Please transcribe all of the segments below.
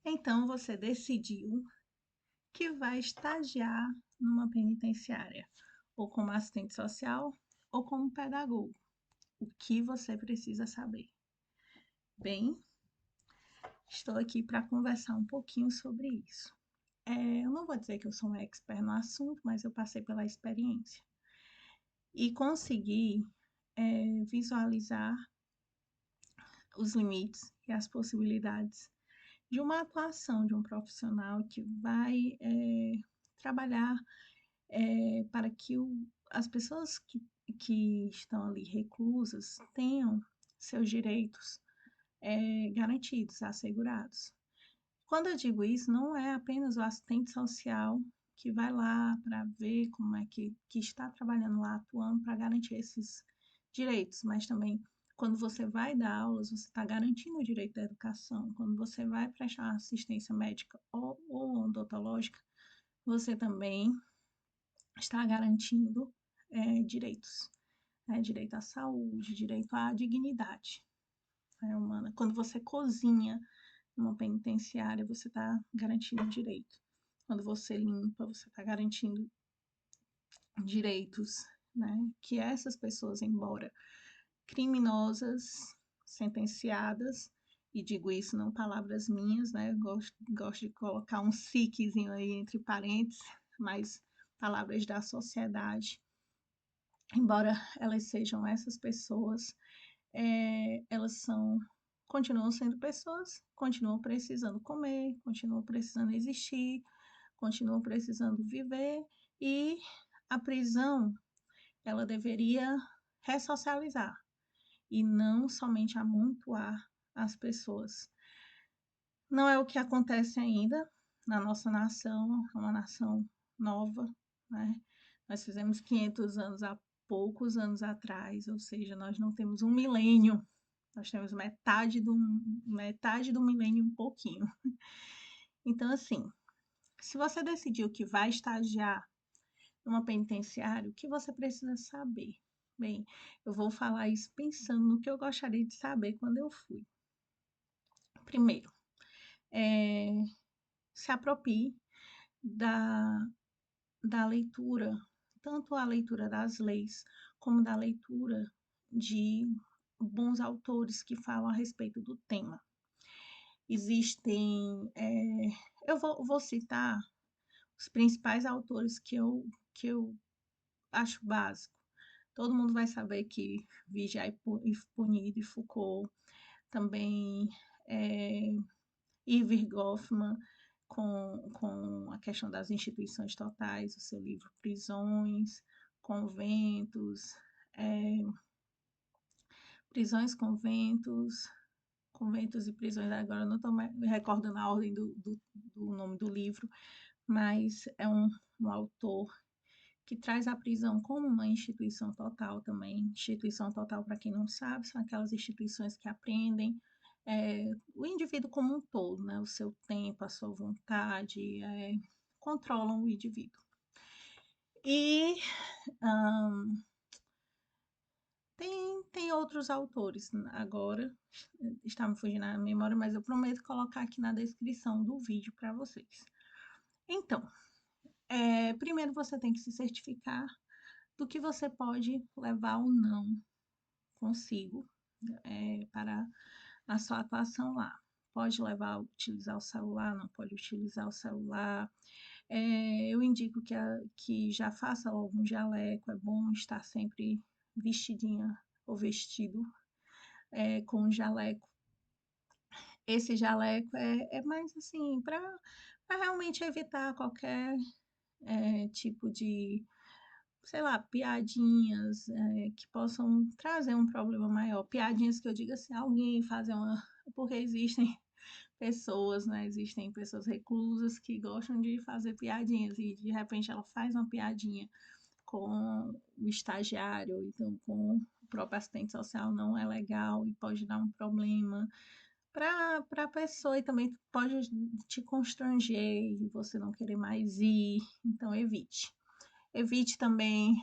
Então você decidiu que vai estagiar numa penitenciária, ou como assistente social, ou como pedagogo. O que você precisa saber? Bem, estou aqui para conversar um pouquinho sobre isso. Eu não vou dizer que eu sou um expert no assunto, mas eu passei pela experiência e consegui visualizar os limites e as possibilidades de uma atuação de um profissional que vai trabalhar para que as pessoas que estão ali reclusas tenham seus direitos garantidos, assegurados. Quando eu digo isso, não é apenas o assistente social que vai lá para ver como é que está trabalhando lá, atuando para garantir esses direitos, mas também quando você vai dar aulas, você está garantindo o direito da educação. Quando você vai prestar assistência médica ou odontológica, você também está garantindo direitos, direito à saúde, direito à dignidade humana. Quando você cozinha numa penitenciária, você está garantindo direito. Quando você limpa, você está garantindo direitos, né? Que essas pessoas, embora criminosas, sentenciadas, e digo isso não palavras minhas, né? Gosto de colocar um siquezinho aí entre parênteses, mas palavras da sociedade. Embora elas sejam essas pessoas, elas continuam sendo pessoas, continuam precisando comer, continuam precisando existir, continuam precisando viver e a prisão ela deveria ressocializar e não somente amontoar as pessoas. Não é o que acontece ainda na nossa nação, é uma nação nova, né? Nós fizemos 500 anos há poucos anos atrás, ou seja, nós não temos um milênio, nós temos metade do milênio um pouquinho. Então, assim, se você decidiu que vai estagiar numa penitenciária, o que você precisa saber? Bem, eu vou falar isso pensando no que eu gostaria de saber quando eu fui. Primeiro, é, se aproprie da, da leitura, tanto a leitura das leis, como da leitura de bons autores que falam a respeito do tema. Existem, eu vou citar os principais autores que eu acho básico. Todo mundo vai saber que Vigiar e Punir de Foucault, também é, Ivor Goffman, com a questão das instituições totais, o seu livro Prisões, Conventos, é, Prisões, Conventos e Prisões, agora eu não estou me recordando a ordem do nome do livro, mas é um autor que traz a prisão como uma instituição total também. Instituição total, para quem não sabe, são aquelas instituições que apreendem o indivíduo como um todo, né? O seu tempo, a sua vontade, controlam o indivíduo. E tem outros autores agora, está me fugindo na memória, mas eu prometo colocar aqui na descrição do vídeo para vocês. Então, primeiro você tem que se certificar do que você pode levar ou não consigo para a sua atuação lá. Pode levar, utilizar o celular, não pode utilizar o celular. Eu indico que já faça logo um jaleco, é bom estar sempre vestidinha ou vestido com um jaleco. Esse jaleco é mais assim, para realmente evitar qualquer tipo de, sei lá, piadinhas que possam trazer um problema maior. Piadinhas que eu digo assim, alguém fazer uma. Porque existem pessoas, né? Existem pessoas reclusas que gostam de fazer piadinhas e de repente ela faz uma piadinha com o estagiário, então com o próprio assistente social não é legal e pode dar um problema para a pessoa e também pode te constranger e você não querer mais ir, então evite. Evite também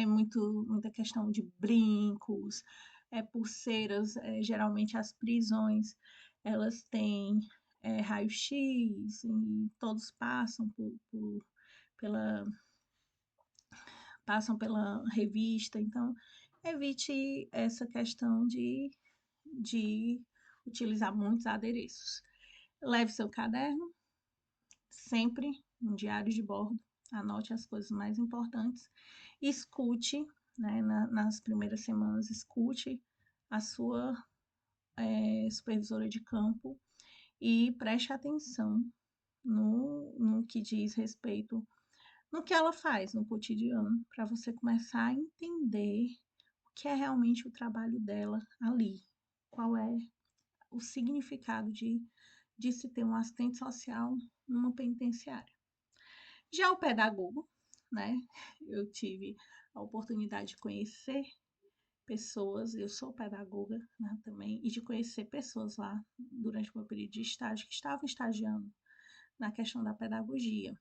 muita questão de brincos, pulseiras, geralmente as prisões, elas têm raio-x, e todos pela, passam pela revista, então evite essa questão de utilizar muitos adereços. Leve seu caderno, sempre um diário de bordo, anote as coisas mais importantes, escute, né, nas primeiras semanas, escute a sua supervisora de campo e preste atenção no que diz respeito, no que ela faz no cotidiano, para você começar a entender o que é realmente o trabalho dela ali, qual é o significado de se ter um assistente social numa penitenciária. Já o pedagogo, né? Eu tive a oportunidade de conhecer pessoas, eu sou pedagoga, né, também, e de conhecer pessoas lá durante o meu período de estágio que estavam estagiando na questão da pedagogia.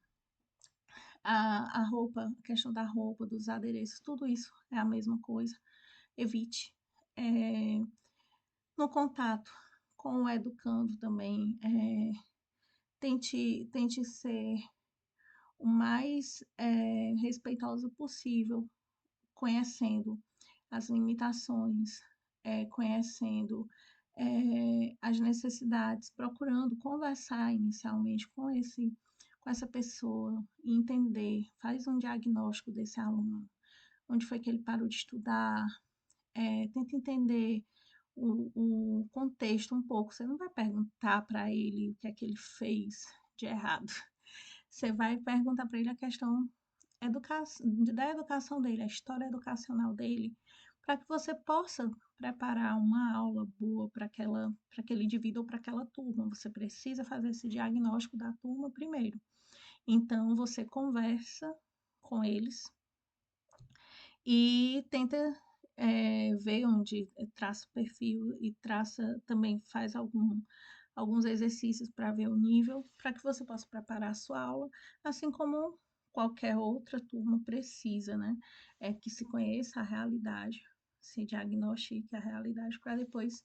A roupa, a questão da roupa, dos adereços, tudo isso é a mesma coisa. Evite. No contato com o educando também, tente ser o mais respeitoso possível, conhecendo as limitações, conhecendo as necessidades, procurando conversar inicialmente com essa pessoa e entender, faz um diagnóstico desse aluno, onde foi que ele parou de estudar, tenta entender o contexto um pouco. Você não vai perguntar para ele o que é que ele fez de errado. Você vai perguntar para ele a questão da educação dele, a história educacional dele, para que você possa preparar uma aula boa para aquele indivíduo ou para aquela turma. Você precisa fazer esse diagnóstico da turma primeiro. Então, você conversa com eles e tenta ver onde traça o perfil e também faz alguns exercícios para ver o nível, para que você possa preparar a sua aula, assim como qualquer outra turma precisa, né? É que se conheça a realidade, se diagnostique a realidade, para depois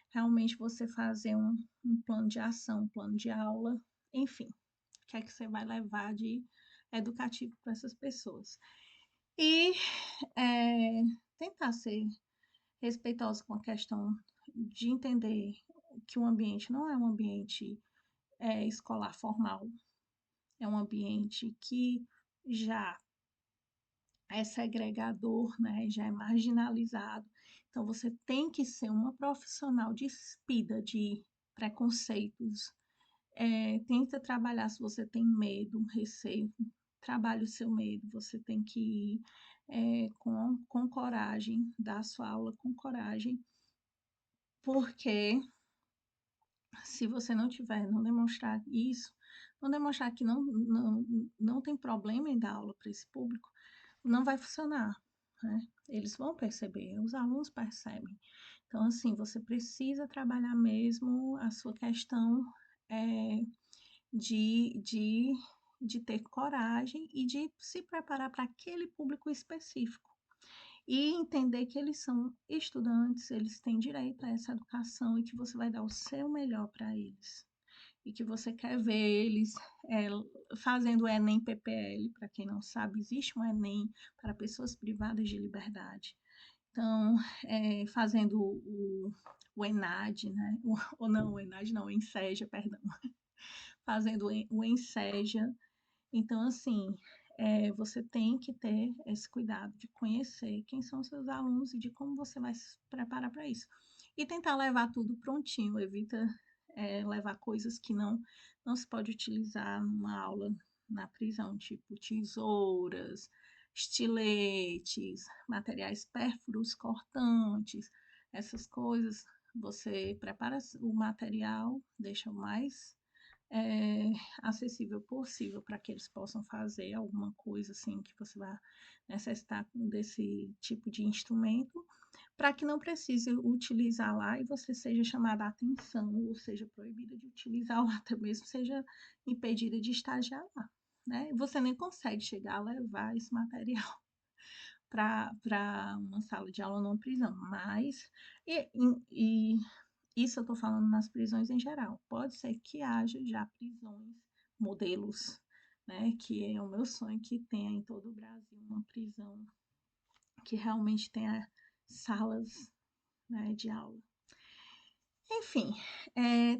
realmente você fazer um plano de ação, um plano de aula, enfim, o que é que você vai levar de educativo para essas pessoas. E tentar ser respeitosa com a questão de entender que o ambiente não é um ambiente escolar formal, é um ambiente que já é segregador, né, já é marginalizado. Então, você tem que ser uma profissional despida de preconceitos. Tenta trabalhar se você tem medo, receio, trabalhe o seu medo. Você tem que ir com coragem, dar a sua aula com coragem, porque se você não demonstrar isso, não demonstrar que não tem problema em dar aula para esse público, não vai funcionar, né? Eles vão perceber, os alunos percebem. Então, assim, você precisa trabalhar mesmo a sua questão de, de, de ter coragem e de se preparar para aquele público específico. E entender que eles são estudantes, eles têm direito a essa educação e que você vai dar o seu melhor para eles. E que você quer ver eles fazendo o Enem PPL. Para quem não sabe, existe um Enem para pessoas privadas de liberdade. Então, fazendo o ENAD, né? Ou não, o ENAD não, o ENSEJA, perdão. Fazendo o ENSEJA. Então, assim, você tem que ter esse cuidado de conhecer quem são os seus alunos e de como você vai se preparar para isso. E tentar levar tudo prontinho, evita levar coisas que não se pode utilizar numa aula na prisão, tipo tesouras, estiletes, materiais pérfuros cortantes, essas coisas. Você prepara o material, deixa o mais acessível possível para que eles possam fazer alguma coisa assim que você vai necessitar desse tipo de instrumento, para que não precise utilizar lá e você seja chamada a atenção, ou seja proibida de utilizar ou até mesmo seja impedida de estagiar lá, né? Você nem consegue chegar a levar esse material para uma sala de aula numa prisão, mas e Isso eu estou falando nas prisões em geral. Pode ser que haja já prisões, modelos, né? Que é o meu sonho que tenha em todo o Brasil uma prisão que realmente tenha salas, né, de aula. Enfim,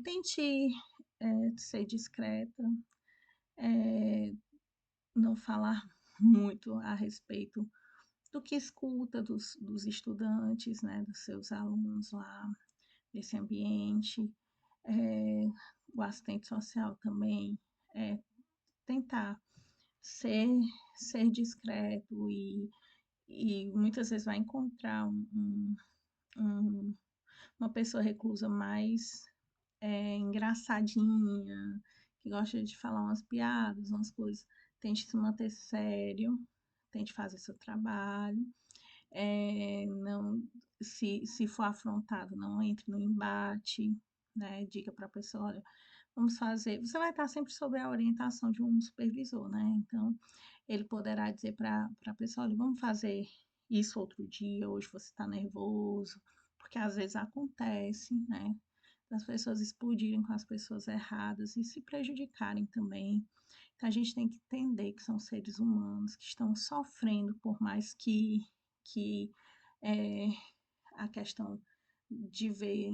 tente ser discreta, não falar muito a respeito do que escuta dos estudantes, né, dos seus alunos lá, desse ambiente. É, o assistente social também, tentar ser, ser discreto e muitas vezes vai encontrar um, uma pessoa reclusa mais engraçadinha, que gosta de falar umas piadas, umas coisas. Tente se manter sério, tente fazer seu trabalho. Não, se for afrontado, não entre no embate, né? Diga para a pessoa, olha, vamos fazer. Você vai estar sempre sob a orientação de um supervisor, né? Então, ele poderá dizer para a pessoa, olha, vamos fazer isso outro dia, hoje você está nervoso, porque às vezes acontece, né? Das pessoas explodirem com as pessoas erradas e se prejudicarem também. Então, a gente tem que entender que são seres humanos que estão sofrendo, por mais que é, a questão de ver,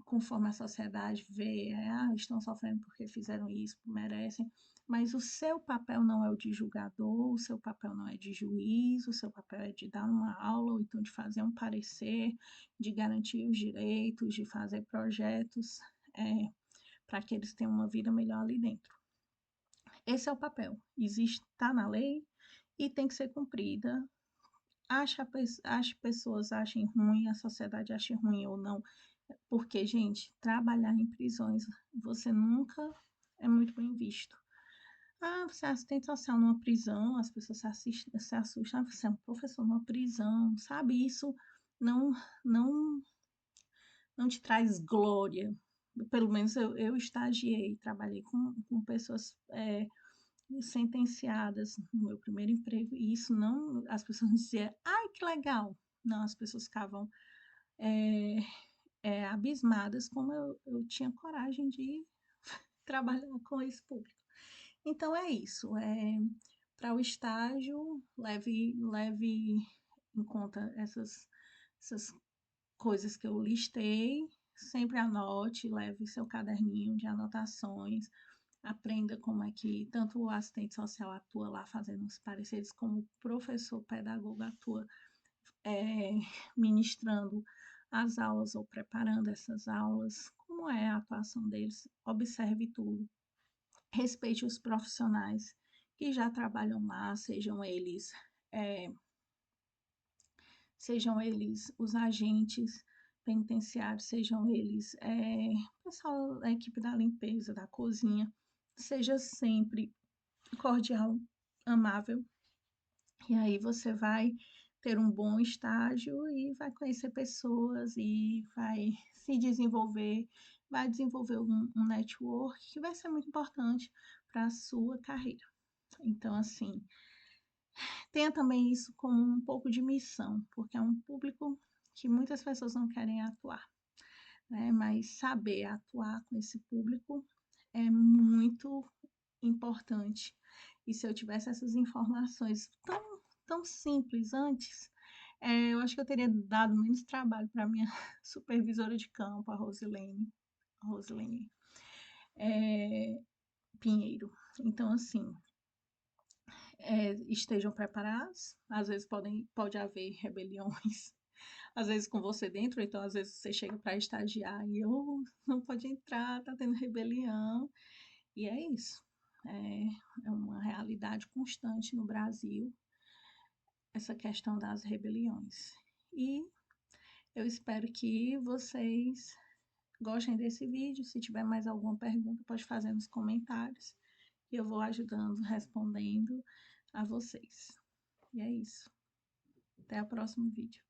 conforme a sociedade vê, estão sofrendo porque fizeram isso, merecem, mas o seu papel não é o de julgador, o seu papel não é de juiz, o seu papel é de dar uma aula, ou então de fazer um parecer, de garantir os direitos, de fazer projetos para que eles tenham uma vida melhor ali dentro. Esse é o papel. Existe, está na lei e tem que ser cumprida. Ache pessoas achem ruim, a sociedade ache ruim ou não, porque, gente, trabalhar em prisões, você nunca é muito bem visto. Você é assistente social numa prisão, as pessoas se assustam, você é um professor numa prisão, sabe? Isso não, não, não te traz glória. Pelo menos eu estagiei, trabalhei com pessoas sentenciadas no meu primeiro emprego, e isso não, as pessoas não diziam, ai, que legal. Não, as pessoas ficavam abismadas como eu tinha coragem de trabalhar com esse público. Então é isso. Para o estágio, leve em conta essas coisas que eu listei. Sempre anote, leve seu caderninho de anotações, aprenda como é que tanto o assistente social atua lá fazendo os pareceres, como o professor pedagogo atua ministrando as aulas ou preparando essas aulas, como é a atuação deles, observe tudo, respeite os profissionais que já trabalham lá, é, sejam eles os agentes penitenciários, sejam eles pessoal da equipe da limpeza, da cozinha, seja sempre cordial, amável, e aí você vai ter um bom estágio e vai conhecer pessoas e vai se desenvolver, vai desenvolver um network que vai ser muito importante para a sua carreira. Então, assim, tenha também isso como um pouco de missão, porque é um público que muitas pessoas não querem atuar, né? Mas saber atuar com esse público é muito importante. E se eu tivesse essas informações tão simples antes, eu acho que eu teria dado menos trabalho para minha supervisora de campo, a Rosilene Pinheiro. Então, assim, estejam preparados. Às vezes pode haver rebeliões, às vezes com você dentro, então às vezes você chega para estagiar e não pode entrar, tá tendo rebelião. E é isso. É uma realidade constante no Brasil, essa questão das rebeliões. E eu espero que vocês gostem desse vídeo. Se tiver mais alguma pergunta, pode fazer nos comentários. E eu vou ajudando, respondendo a vocês. E é isso. Até o próximo vídeo.